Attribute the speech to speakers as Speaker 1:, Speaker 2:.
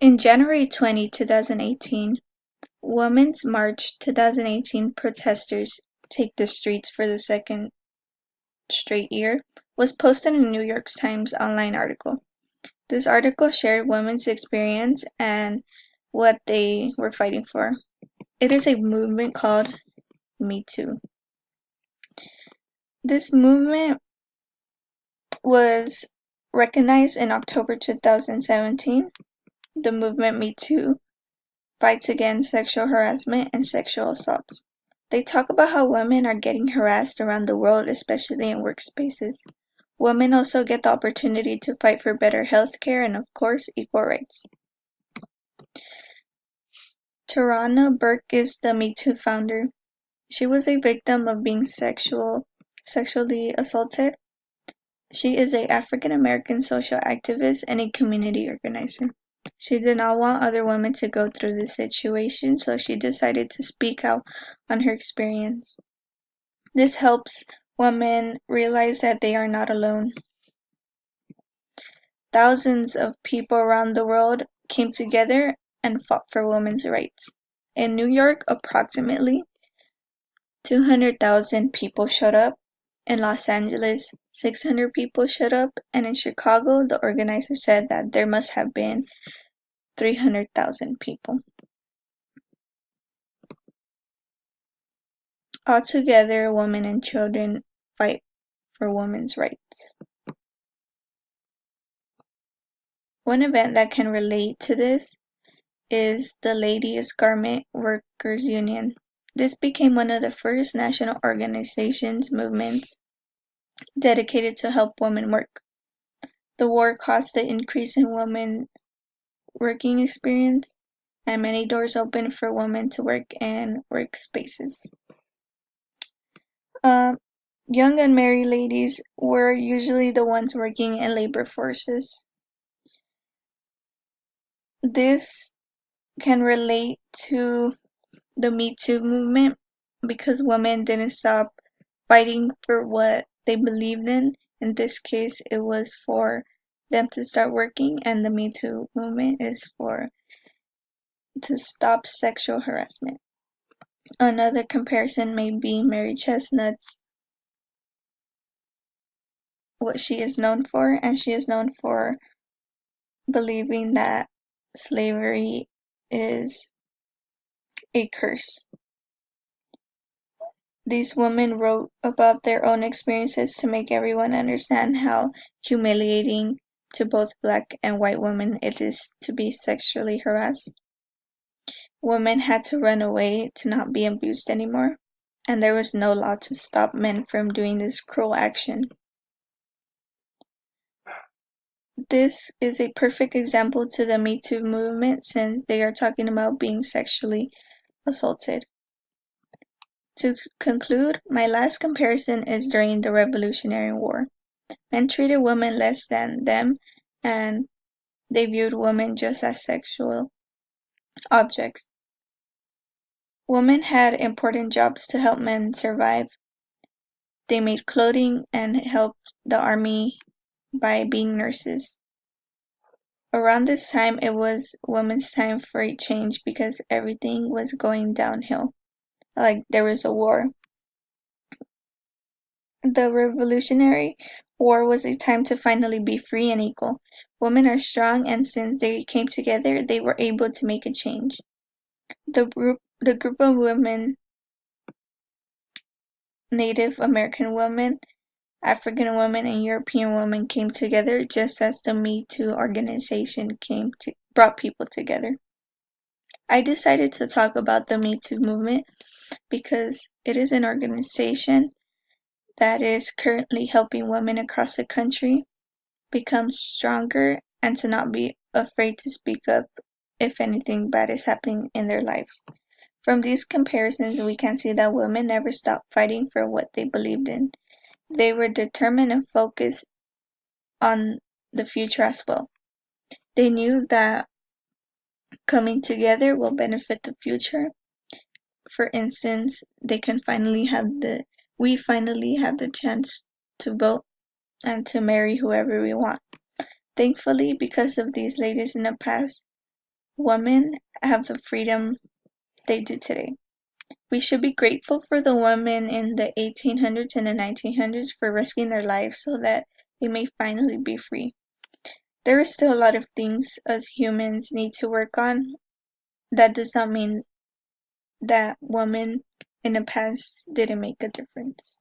Speaker 1: In January 20, 2018, Women's March 2018 protesters take the streets for the second straight year was posted in a New York Times online article. This article shared women's experience and what they were fighting for. It is a movement called Me Too. This movement was recognized in October 2017. The movement Me Too fights against sexual harassment and sexual assaults. They talk about how women are getting harassed around the world, especially in workspaces. Women also get the opportunity to fight for better health care and, of course, equal rights. Tarana Burke is the Me Too founder. She was a victim of being sexually assaulted. She is an African American social activist and a community organizer. She did not want other women to go through this situation, so she decided to speak out on her experience. This helps women realize that they are not alone. Thousands of people around the world came together and fought for women's rights. In New York, approximately 200,000 people showed up. In Los Angeles, 600 people showed up, and in Chicago, the organizer said that there must have been 300,000 people. Altogether, women and children fight for women's rights. One event that can relate to this is the Ladies' Garment Workers Union. This became one of the first national organizations movements dedicated to help women work. The war caused an increase in women's working experience, and many doors opened for women to work in workspaces. Young unmarried ladies were usually the ones working in labor forces. This can relate to the Me Too movement because women didn't stop fighting for what they believed in. In this case, it was for them to start working, and the Me Too movement is to stop sexual harassment. Another comparison may be Mary Chestnut's what she is known for, and she is known for believing that slavery is a curse. These women wrote about their own experiences to make everyone understand how humiliating to both black and white women it is to be sexually harassed. Women had to run away to not be abused anymore, and there was no law to stop men from doing this cruel action. This is a perfect example to the Me Too movement since they are talking about being sexually assaulted. To conclude, my last comparison is during the Revolutionary War. Men treated women less than them, and they viewed women just as sexual objects. Women had important jobs to help men survive. They made clothing and helped the army by being nurses. Around this time, it was women's time for a change because everything was going downhill. Like there was a war. The Revolutionary War was a time to finally be free and equal. Women are strong, and since they came together, they were able to make a change. The group of women, Native American women, African women, and European women came together just as the Me Too organization brought people together. I decided to talk about the Me Too movement because it is an organization that is currently helping women across the country become stronger and to not be afraid to speak up if anything bad is happening in their lives. From these comparisons, we can see that women never stopped fighting for what they believed in. They were determined and focused on the future as well. They knew that coming together will benefit the future. For instance, we finally have the chance to vote and to marry whoever we want. Thankfully, because of these ladies in the past, women have the freedom they do today. We should be grateful for the women in the 1800s and the 1900s for risking their lives so that they may finally be free. There are still a lot of things us humans need to work on. That does not mean that women in the past didn't make a difference.